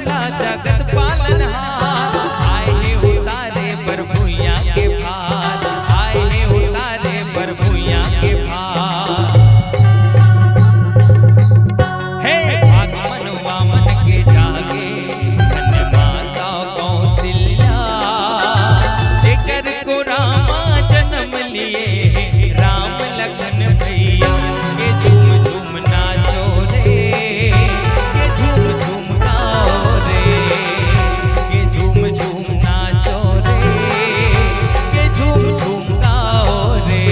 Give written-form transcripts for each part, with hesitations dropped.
सगला जगत पालनहार, आए हैं उतारे प्रभुया के भार, आए हैं उतारे प्रभुया के भार। हे भाग मनवा मन के जागे, धन्य माता कौशल्या, जेकर को रामा जन्म लिए राम लखन भैया। के झूम झूम नाचो रे, के झूम झूम गाओ रे, के झूम झूम नाचो रे, के झूम झूम गाओ रे।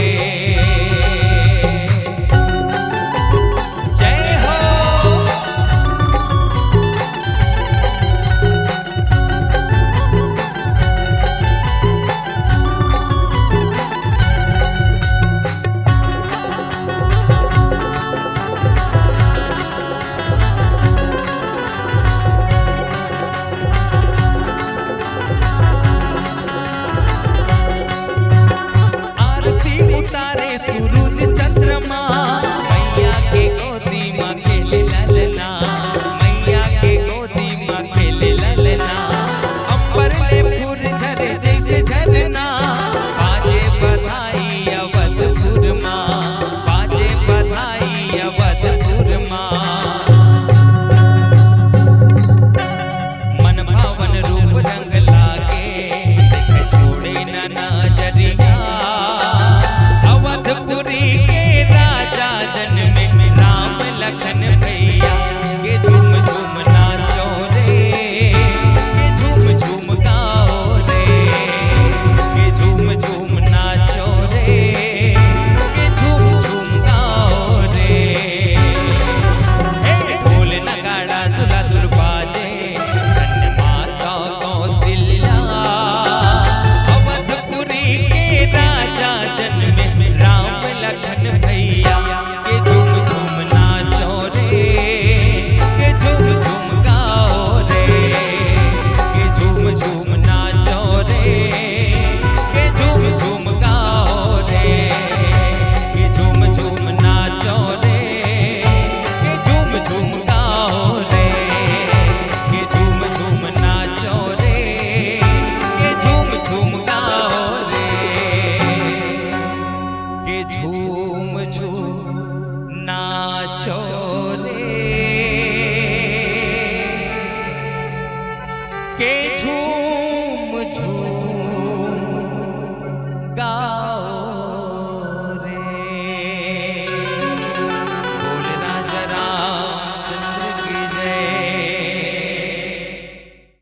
जय हो। उतारे सूरज चंद्रमा, मैया के गोदी माँ खेले ललना, मैया के गोदी माँ खेले ललना। अंबर ले फूल झरे जैसे झरना, बाजे बधाई अवधपुर माँ, बाजे बधाई अवधपुर माँ। मन भावन रूप रंग लागे, देख छोड़े न नजरिया। अवधपुरी के राजा जन्मे राम लखन भैया। के झूम झूम नाचो रे, के झूम झूम गाओ रे, के झूम झूम नाचो रे, के झूम झूम गाओ रे। हे ढोल नगाड़ा दुला दुल बाजे, धन्य माता कौशल्या, अवधपुरी के राजा जन्मे राम लखन भैया। के झूम झूम नाचो रे, के झूम झूम गाओ रे, के झूम झूम नाचो रे, के झूम झूम गाओ रे, के झूम झूम नाचो रे, के झूम झूम गाओ रे, के झूम झूम नाचो रे, के झूम झूम गाओ रे, के झूम झूम नाचो रे, के झूम झूम